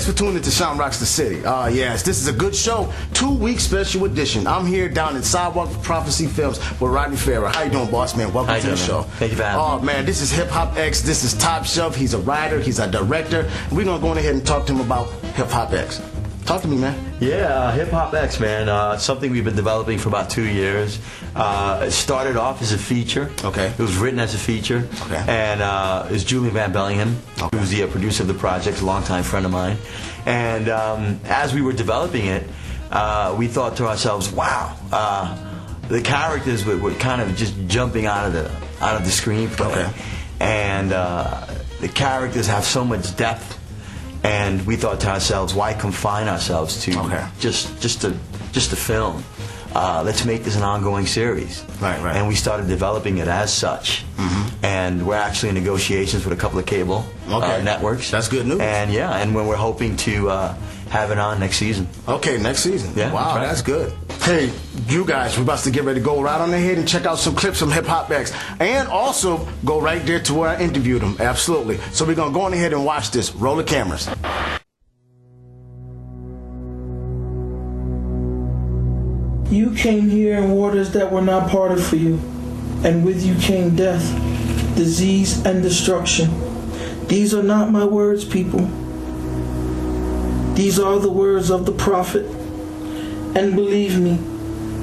Thanks for tuning to Shaun Rocks the City. Yes, this is a good show. 2-week special edition. I'm here down in Sidewalk Prophecy Films with Rodney Farrer. How you doing, boss man? Welcome to the show. Thank you for having me. Oh man, this is Hip Hop X. This is Top Shelf. He's a writer. He's a director. We're gonna go ahead and talk to him about Hip Hop X. Talk to me, man. Yeah, Hip Hop X, man. Something we've been developing for about 2 years. It started off as a feature. Okay. It was written as a feature. Okay. And it was Julian Van Bellingham, who's the producer of the project, a longtime friend of mine. And as we were developing it, we thought to ourselves, wow, the characters were kind of just jumping out of the screenplay. Okay. And the characters have so much depth. And we thought to ourselves, why confine ourselves to just a film? Let's make this an ongoing series. Right. And we started developing it as such. Mm-hmm. And we're actually in negotiations with a couple of cable networks. That's good news. And and we're hoping to have it on next season. Okay, next season. Yeah, wow, that's good. Hey, you guys, we're about to get ready to go right on ahead and check out some clips from Hip Hop X. And also go right there to where I interviewed him. Absolutely. So we're going to go on ahead and watch this. Roll the cameras. You came here in waters that were not parted for you, and with you came death, disease, and destruction. These are not my words, people. These are the words of the prophet. And believe me,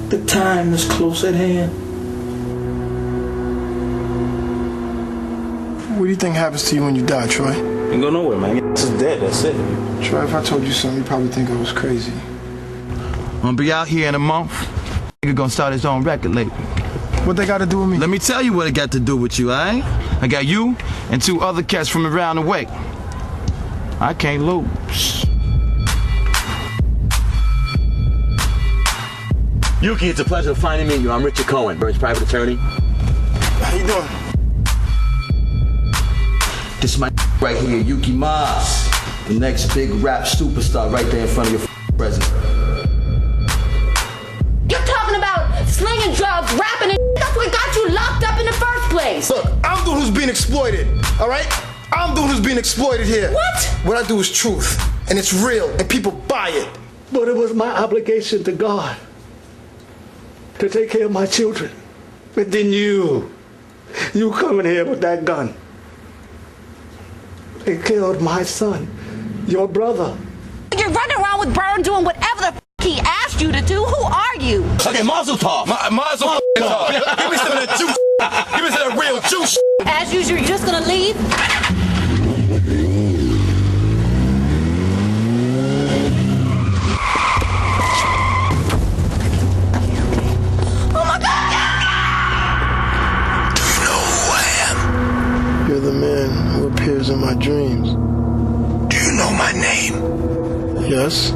the time is close at hand. What do you think happens to you when you die, Troy? You ain't go nowhere, man. This is dead, that's it. Troy, if I told you something, you'd probably think I was crazy. I'm gonna be out here in a month. Nigga gonna start his own record label. What they got to do with me? Let me tell you what it got to do with you, alright? I got you and 2 other cats from around the way. I can't lose. Yuki, it's a pleasure finding meeting you. I'm Richard Cohen, Bird's private attorney. How you doing? This is my right here, Yuki Mas, the next big rap superstar right there in front of your president. You're talking about slinging drugs, rapping, and that's what got you locked up in the first place. Look, I'm the one who's being exploited, all right? I'm the one who's being exploited here. What? What I do is truth, and it's real, and people buy it. But it was my obligation to God to take care of my children. But then you coming here with that gun. They killed my son, your brother. You're running around with Byrne doing whatever the f he asked you to do. Who are you? Okay, Mazel Tov. Mazel Tov. Give me some of that juice. Give me some of that real juice. As usual, you're just gonna leave? Oh my God! Do you know who I am? You're the man who appears in my dreams. Do you know my name? Yes?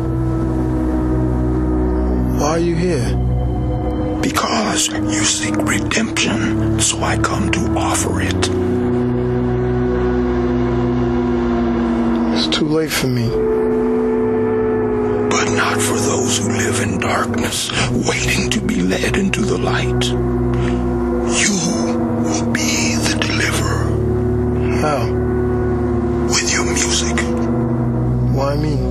Why are you here? Because you seek redemption, so I come to offer it. It's too late for me. But not for those who live in darkness, waiting to be led into the light. You will be the deliverer. How? With your music. Why me?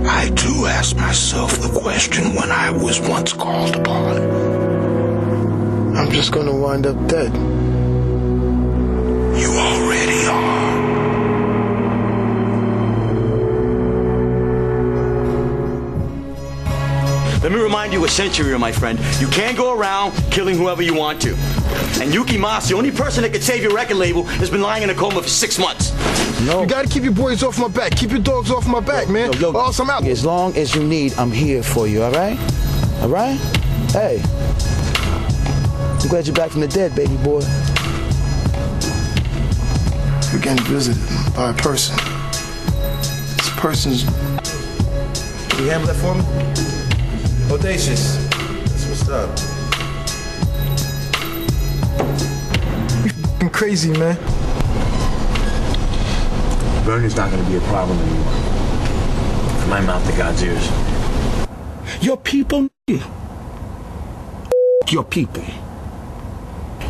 I too asked myself the question when I was once called upon. I'm just gonna wind up dead. You already are. Let me remind you a century, my friend. You can't go around killing whoever you want to. And Yuki Mas, the only person that could save your record label, has been lying in a coma for 6 months. No. You gotta keep your boys off my back. Keep your dogs off my back, man. Or else I'm out. As long as you need, I'm here for you, alright? Alright? Hey. I'm glad you're back from the dead, baby boy. We're getting visited by a person. This person's... Can you handle that for me? Audacious. That's what's up. You f***ing crazy, man. Byrne's not going to be a problem anymore. From my mouth to God's ears. Your people, your people.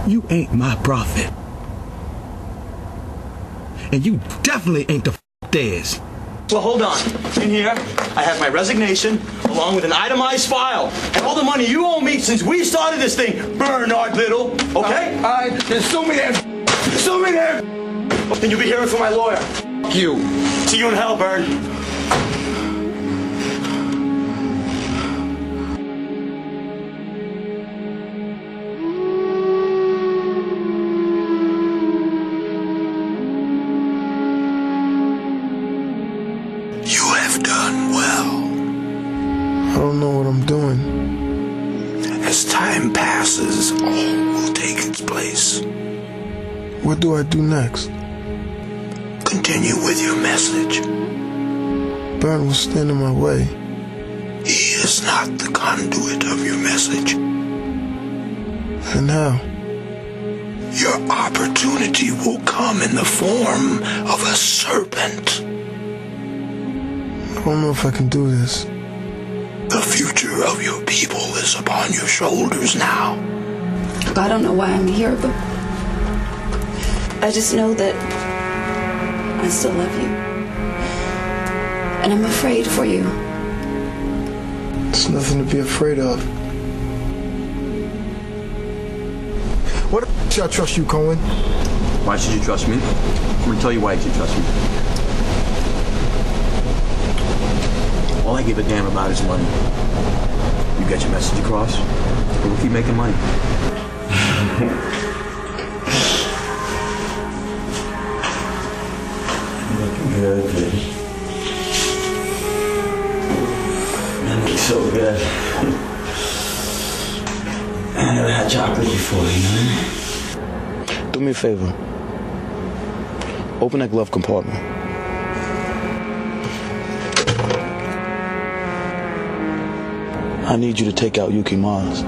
You ain't my prophet. And you definitely ain't the theirs. Well, hold on. In here, I have my resignation, along with an itemized file, and all the money you owe me since we started this thing, Bernard Little, okay? All right, then sue me there. Sue me there. Then you'll be hearing from my lawyer. You. See you in hell, Bern. You have done well. I don't know what I'm doing. As time passes, all will take its place. What do I do next? Continue with your message. Bern will stand in my way. He is not the conduit of your message. And how? Your opportunity will come in the form of a serpent. I don't know if I can do this. The future of your people is upon your shoulders now. I don't know why I'm here, but I just know that I still love you. And I'm afraid for you. There's nothing to be afraid of. What should I trust you, Cohen? Why should you trust me? I'm going to tell you why you should trust me. All I give a damn about is money. You get your message across, and we'll keep making money. Looking good, baby. That looks so good. I never had chocolate before, you know? Do me a favor. Open that glove compartment. I need you to take out Yuki Mars.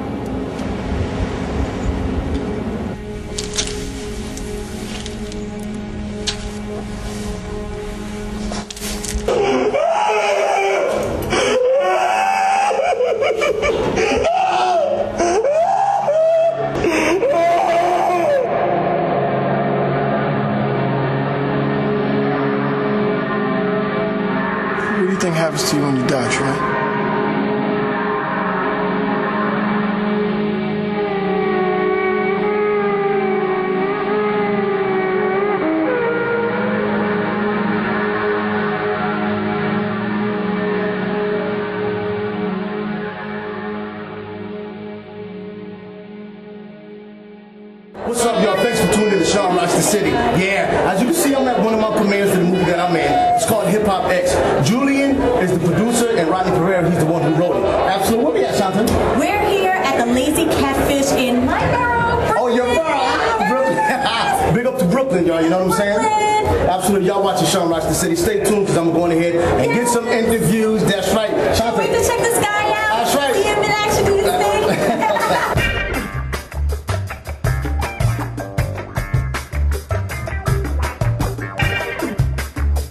What do you think happens to you when you die, Trey? What's up, y'all? Thanks for tuning in to Shaun Rocks the City. Yeah, as you can see, I'm at one of my premieres of the movie that I'm in. It's called Hip Hop X. Julian is the producer, and Rodney Pereira, he's the one who wrote it. Absolutely. Where we at, Shantan? We're here at the Lazy Catfish in my borough, Brooklyn. Oh, your borough. Brooklyn. Big up to Brooklyn, y'all. You know what I'm saying? Absolutely. Y'all watching Shaun Rocks the City. Stay tuned, because I'm going ahead and get some interviews. That's right. Shantan. Wait to check this guy out. That's right. See him in action, do his thing.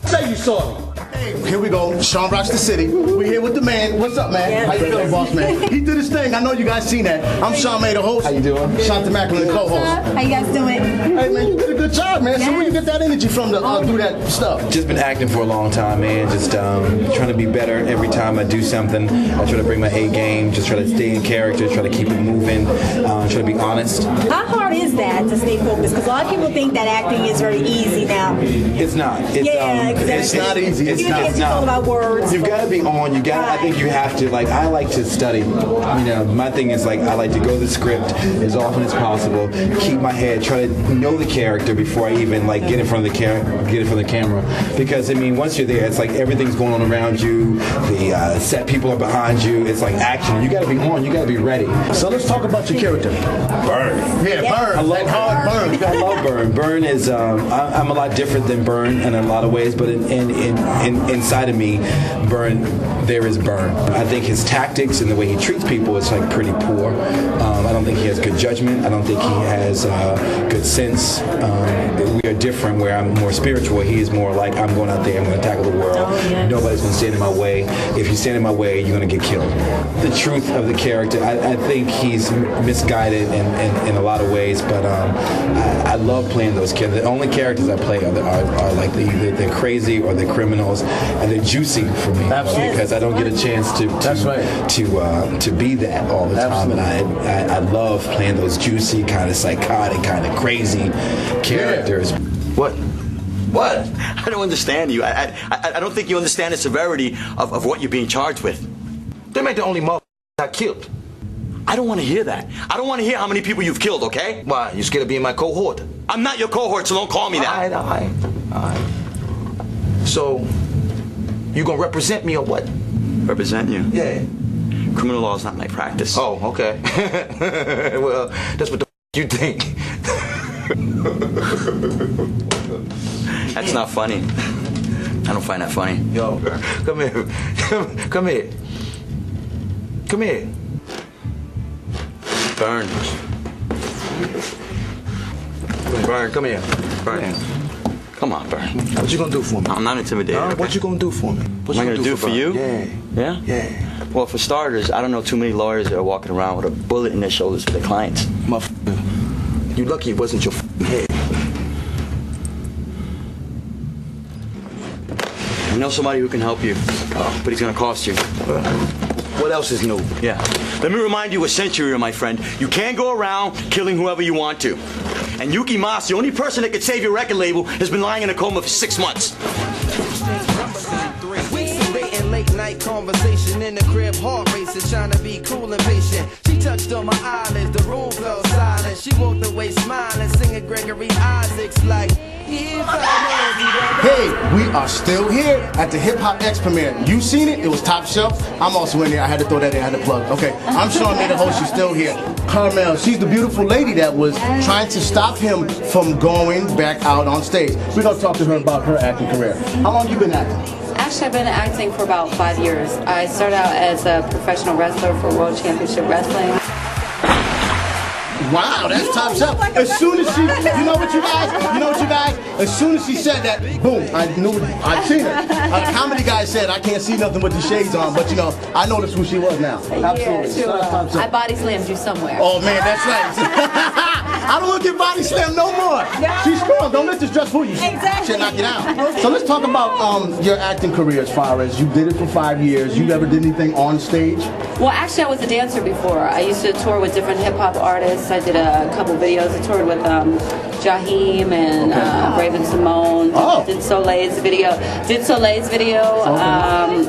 Say you saw me. Hey, here we go. Shaun Rocks the City. We're here with the man. What's up, man? Yeah. How you feeling, boss man? He did his thing. I know you guys seen that. I'm Sean May, the host. How you doing? Shanta Macklin, the co-host. How you guys doing? Hey, man, you did a good job, man. So where you get that energy from to do that stuff? Just been acting for a long time, man. Just trying to be better every time I do something. I try to bring my A game, just try to stay in character, try to keep it moving, try to be honest. How hard is that to stay focused? Because a lot of people think that acting is very easy now. It's not. It's, Exactly. it's not easy. You can't just all about words. You've got to be on. You got. I think you have to. Like, I like to study. You know, my thing is like I like to go to the script as often as possible. Keep my head. Try to know the character before I even like get in front of the camera. Because I mean, once you're there, it's like everything's going on around you. The set people are behind you. It's like action. You got to be on. You got to be ready. So let's talk about your character. Burn. Yeah, Burn. I love Burn. I love Burn. Burn is. I'm a lot different than Burn in a lot of ways, but inside of me, Burn, there is Burn. I think his tactics and the way he treats people is like pretty poor. I don't think he has good judgment. I don't think he has good sense. We are different where I'm more spiritual. He is more like, I'm going out there, I'm going to tackle the world. Nobody's going to stand in my way. If you stand in my way, you're going to get killed. The truth of the character, I think he's misguided in a lot of ways, but I love playing those characters. The only characters I play are like they're crazy or they're criminals. and they're juicy for me. Absolutely. Because I don't get a chance to be that all the time, and I love playing those juicy, kind of psychotic, kind of crazy characters. Yeah. What? I don't understand you. I don't think you understand the severity of what you're being charged with. Them ain't the only motherfuckers I killed. I don't want to hear that. I don't want to hear how many people you've killed, okay? Why? You scared of being my cohort? I'm not your cohort, so don't call me that. All right. So, you gonna represent me or what? Represent you? Yeah. Criminal law is not my practice. Oh, okay. Well, that's what the you think. That's not funny. I don't find that funny. Yo, come here. Come here. Come here. Burn. Burn, come here. Burn. Come on, Burn. What you gonna do for me? I'm not intimidated. Okay? What you gonna do for me? What am I gonna do for you? Yeah. Yeah? Yeah. Well, for starters, I don't know too many lawyers that are walking around with a bullet in their shoulders for their clients. Motherfucker. You lucky it wasn't your head. I know somebody who can help you, but he's gonna cost you. What else is new? Yeah. Let me remind you a century, my friend. You can't go around killing whoever you want to. And Yuki Mas, the only person that could save your record label, has been lying in a coma for 6 months. Late night conversation in the crib, heart racing, trying to be cool and patient. She touched on my eyelids, the room fell silent. She walked away smiling, singing Gregory Isaacs like, Hey, we are still here at the Hip Hop X premiere. You seen it? It was top shelf. I'm also in there. I had to throw that in. I had to plug. Okay, I'm Shaun, the host. She's still here. Carmel, she's the beautiful lady that was trying to stop him from going back out on stage. We're gonna talk to her about her acting career. How long you been acting? Actually, I've been acting for about 5 years. I started out as a professional wrestler for World Championship Wrestling. Wow, that's top shelf. As soon as she, you know what you guys, as soon as she said that, boom, I knew, I'd seen her. A comedy guy said, I can't see nothing with the shades on, but you know, I noticed who she was now. Absolutely. Yeah, sure. I body slammed you somewhere. Oh man, that's right. I don't want to get body slammed no more. No. She's strong. Don't let this dress fool you. Exactly. She'll knock you down. So let's talk about your acting career as far as you did it for 5 years. You ever did anything on stage? Well, actually, I was a dancer before. I used to tour with different hip hop artists. I did a couple videos. I toured with Jaheim and Raven Simone. Did Soleil's video.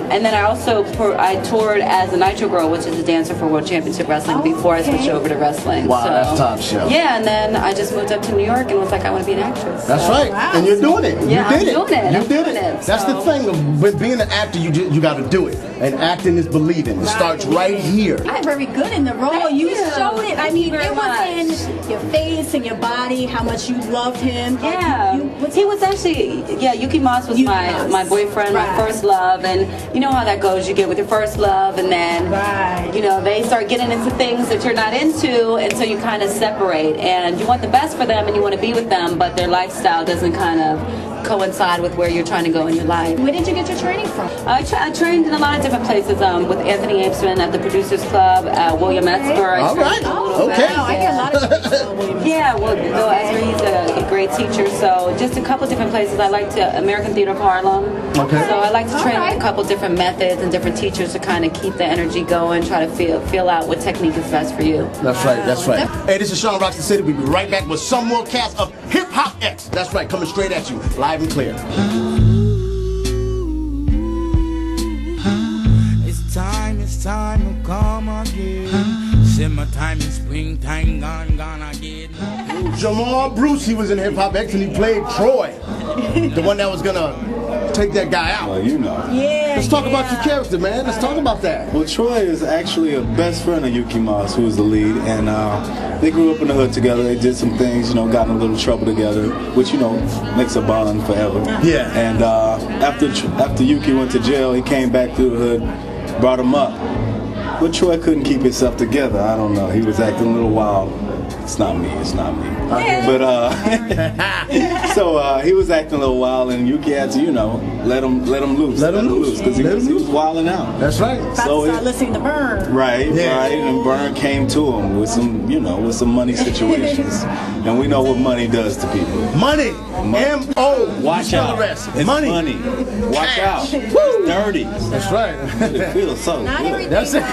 And then I also I toured as a Nitro Girl, which is a dancer for World Championship Wrestling before I switched over to wrestling. Wow, so, that's top shelf. Yeah, and then I just moved up to New York and was like, I want to be an actress. That's right. Wow. And you're doing it. Yeah, you did I'm doing it. You did it. That's the thing. With being an actor, you got to do it. And acting is believing. It starts right here. I'm very good in the role. You showed it. I mean, it was in your face and your body, how much you loved him. Yeah. He was actually, Yuki Mas was my boyfriend, my first love. And you know how that goes. You get with your first love and then, you know, they start getting into things that you're not into. And so you kind of separate. And you want the best for them and you want to be with them, but their lifestyle doesn't kind of coincide with where you're trying to go in your life. Where did you get your training from? I trained in a lot of different places with Anthony Apesman at the Producers Club, William Etzler. All right. Okay. Wow, I get a lot of William Etzler. Yeah, well, Bill Etzler, he's a great teacher. So just a couple different places. I like to American Theater of Harlem. Okay. So I like to train with a couple different methods and different teachers to kind of keep the energy going, try to feel out what technique is best for you. That's right. That's right. Hey, this is Shaun Rocks the City. We'll be right back with some more cast of Hip Hop X. That's right, coming straight at you, live and clear. It's time to come again. Summertime and springtime gone again. Jamal Bruce, he was in Hip Hop X and he played Troy, the one that was gonna take that guy out. Well, you know. Yeah. Let's talk about your character, man. Let's talk about that. Well, Troy is actually a best friend of Yuki Mas, who is the lead, and they grew up in the hood together. They did some things, you know, got in a little trouble together, which, you know, makes a bond forever. Yeah. And after Yuki went to jail, he came back through the hood, brought him up. But Troy couldn't keep himself together. I don't know. He was acting a little wild. It's not me. But so he was acting a little wild, and Yuki had to, let him loose. Let him loose because he was wilding out. That's right. So start listening to Burn. Right. And Burn came to him with some, with some money situations, and we know what money does to people. Money. M-O. Watch out. It's money. Watch out. It's dirty. That's right. It feels so good. That's it.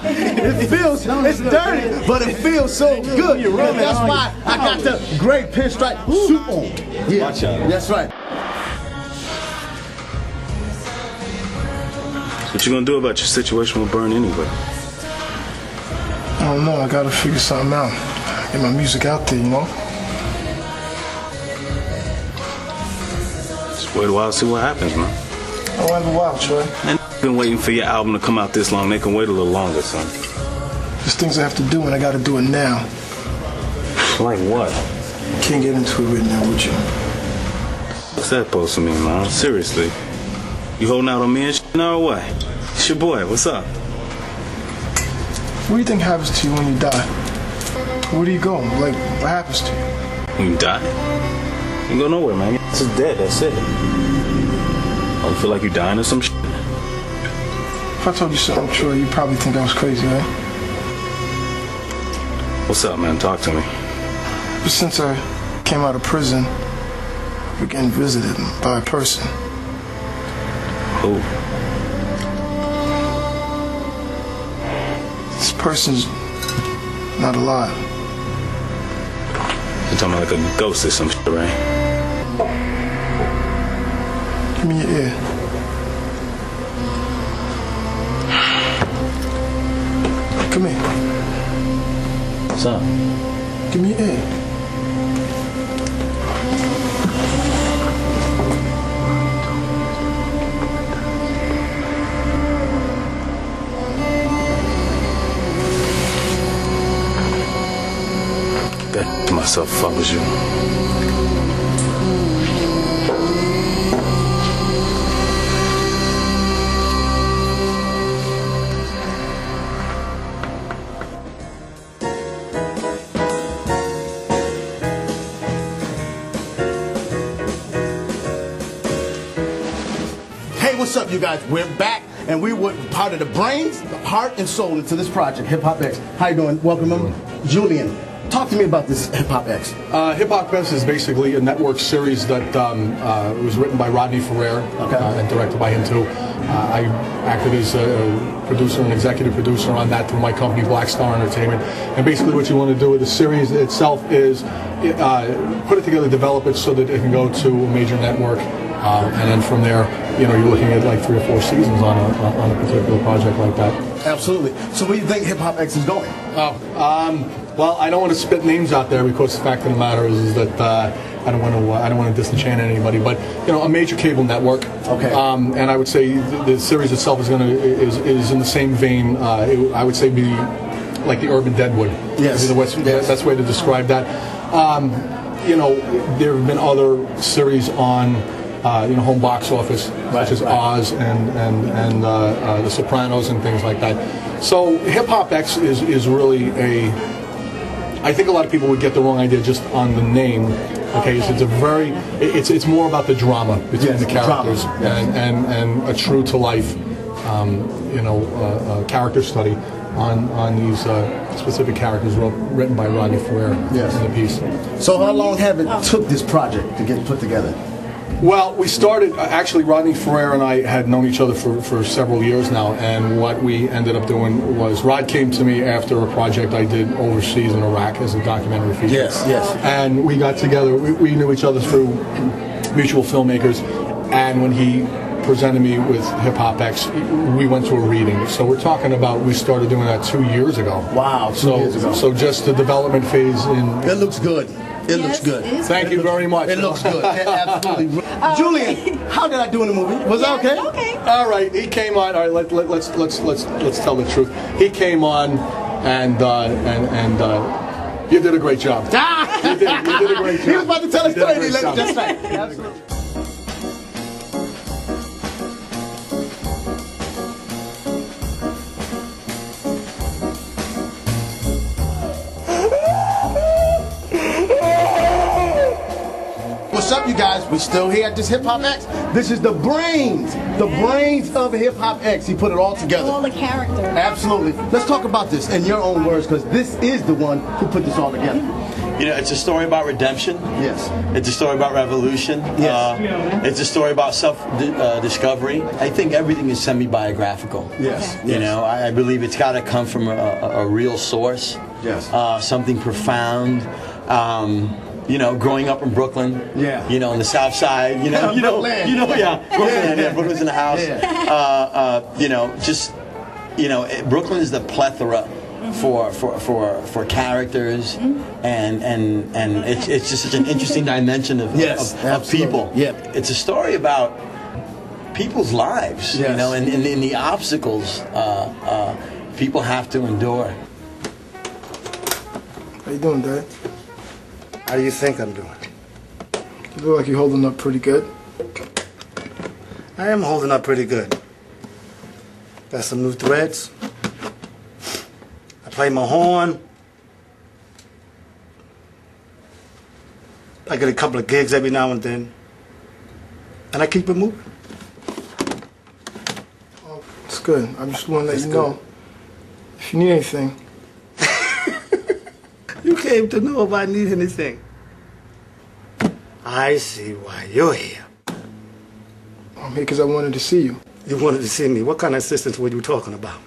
It's dirty, but it feels so good. That's why I got the gray pinstripe suit on. Yeah. Watch out. That's right. What you gonna do about your situation with Burn anyway? I don't know. I gotta figure something out. Get my music out there, Just wait a while, see what happens, man. I'll have a while, Troy. Man, been waiting for your album to come out this long. They can wait a little longer, son. There's things I have to do, and I gotta do it now. Like what? Can't get into it right now with you. What's that supposed to mean, man? Seriously. You holding out on me and shit now or what? It's your boy, what's up? What do you think happens to you when you die? Where do you go? Like, what happens to you? When you die? You go nowhere, man. It's just dead, that's it. Oh, you feel like you dying or some shit? If I told you something, Troy, you'd probably think I was crazy, right? What's up, man? Talk to me. But since I came out of prison, we're getting visited by a person. Who? This person's not alive. You're talking about like a ghost or some shit, right? Give me your ear. Come here. What's up? Give me your ear. That to myself if I was you. Hey, what's up, you guys? We're back, and we were part of the brains, the heart, and soul into this project, Hip Hop X. How you doing? Welcome, Julian. Talk to me about this Hip Hop X. Hip Hop X is basically a network series that was written by Rodney Ferrer and directed by him too. I acted as a producer and executive producer on that through my company, Black Star Entertainment. And basically what you want to do with the series itself is put it together, develop it so that it can go to a major network. And then from there, you're looking at like 3 or 4 seasons on a particular project like that. Absolutely. So where do you think Hip Hop X is going? Well, I don't want to spit names out there because the fact of the matter is that I don't want to disenchant anybody. But a major cable network. Okay. And I would say the series itself is is in the same vein. I would say be like the Urban Deadwood. Yes. The best way to describe that. There have been other series on. Home box office, such as Oz and The Sopranos and things like that. So Hip Hop X is really I think a lot of people would get the wrong idea just on the name. Okay, so it's more about the drama between the characters and a true to life, character study on these specific characters written by Rodney Ferrer in the piece. So how long have it took this project to get put together? Well, we started, actually Rodney Ferrer and I had known each other for several years now, and what we ended up doing was Rod came to me after a project I did overseas in Iraq as a documentary feature. Yes. And we got together, we knew each other through mutual filmmakers, and when he presented me with Hip Hop X, we went to a reading. So we're talking about, we started doing that 2 years ago. Wow, 2 years ago. So just the development phase It looks good. It looks good. Thank you very much. It looks good. Absolutely. Julian, how did I do in the movie? Was that okay? Okay. All right, he came on. All right, let's tell the truth. He came on, and you did a great job. You did a great job. He was about to tell a story. Just say. Absolutely. what's up, you guys? We still here at this Hip Hop X. This is the brains of Hip Hop X. He put it all together. All the character. Absolutely. Let's talk about this in your own words, because this is the one who put this all together. You know, it's a story about redemption. Yes. It's a story about revolution. Yes. It's a story about self-discovery. I think everything is semi-biographical. Yes. You know, I believe it's got to come from a real source. Yes. Something profound. You know, growing up in Brooklyn. Yeah. You know, on the South Side. Brooklyn. Brooklyn. Yeah. Brooklyn's in the house. Yeah. You know, just Brooklyn is the plethora for characters, and it's just such an interesting dimension of people. Yeah. It's a story about people's lives, Yes. you know, and the obstacles people have to endure. How you doing, Dad? How do you think I'm doing? You look like you're holding up pretty good. I am holding up pretty good. Got some new threads. I play my horn. I get a couple of gigs every now and then. And I keep it moving. It's good. I just want to let you know. If you need anything. You came to know if I need anything. I see why you're here. I'm here because I wanted to see you. You wanted to see me. What kind of assistance were you talking about?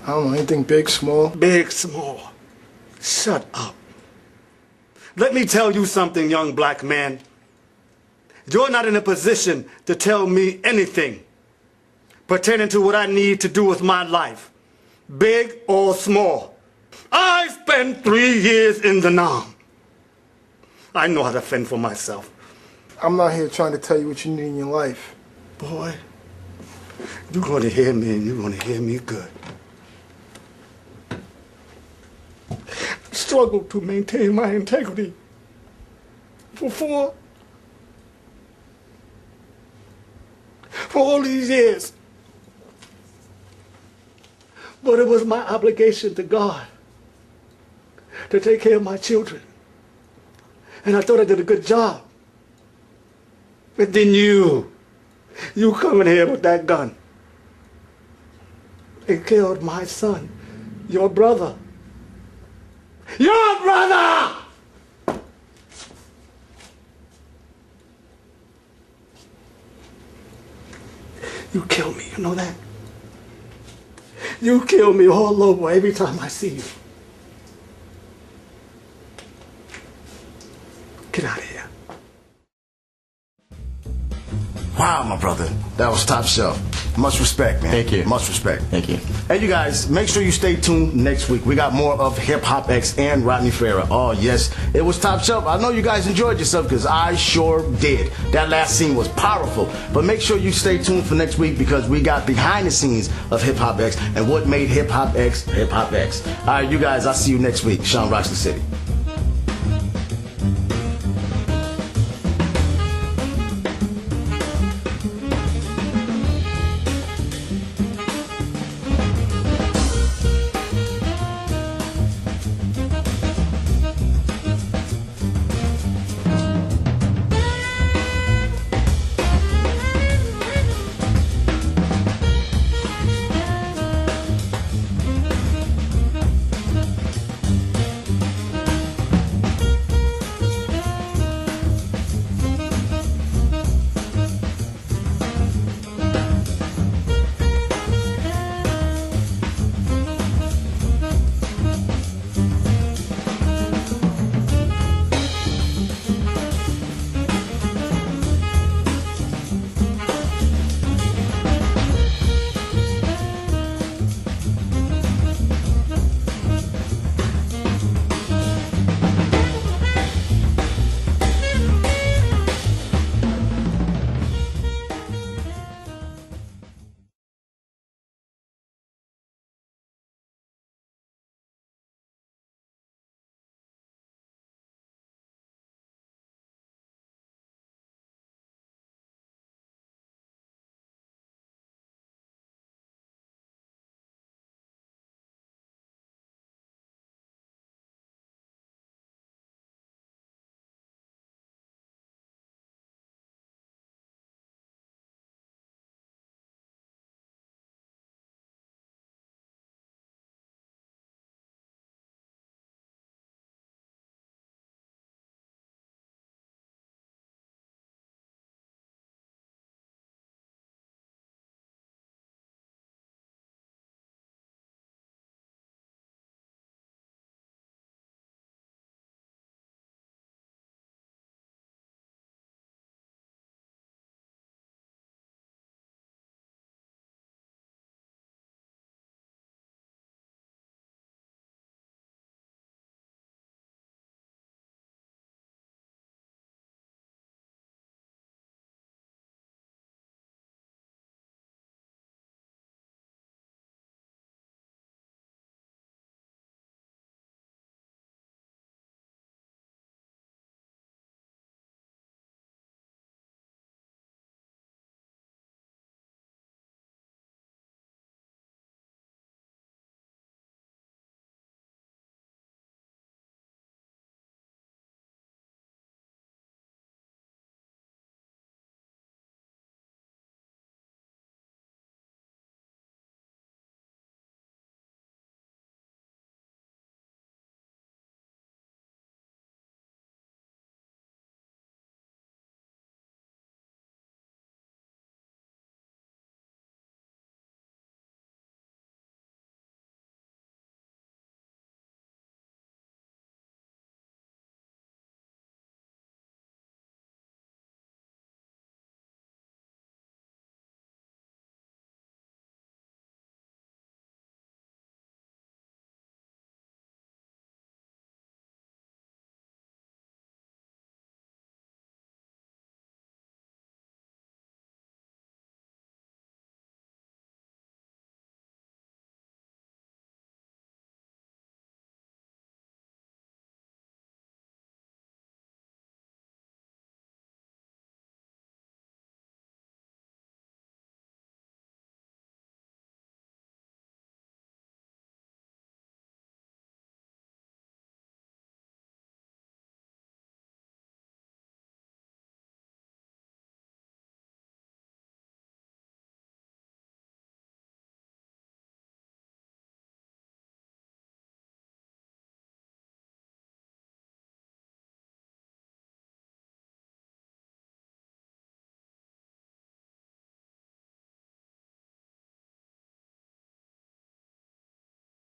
I don't know, anything big, small? Big, small. Shut up. Let me tell you something, young black man. You're not in a position to tell me anything pertaining to what I need to do with my life, big or small. I spent 3 years in the Nam. I know how to fend for myself. I'm not here trying to tell you what you need in your life. Boy, you're going to hear me, and you're going to hear me good. I struggled to maintain my integrity for all these years. But it was my obligation to God to take care of my children. And I thought I did a good job. But then you come in here with that gun and killed my son, your brother. Your brother! You kill me, you know that? You kill me all over every time I see you. Get out of here. Wow, my brother. That was top shelf. Much respect, man. Thank you. Much respect. Thank you. Hey, you guys, make sure you stay tuned next week. We got more of Hip Hop X and Rodney Ferrer. Oh, yes, it was top shelf. I know you guys enjoyed yourself because I sure did. That last scene was powerful. But make sure you stay tuned for next week because we got behind the scenes of Hip Hop X and what made Hip Hop X Hip Hop X. All right, you guys, I'll see you next week. Shaun rocks the city.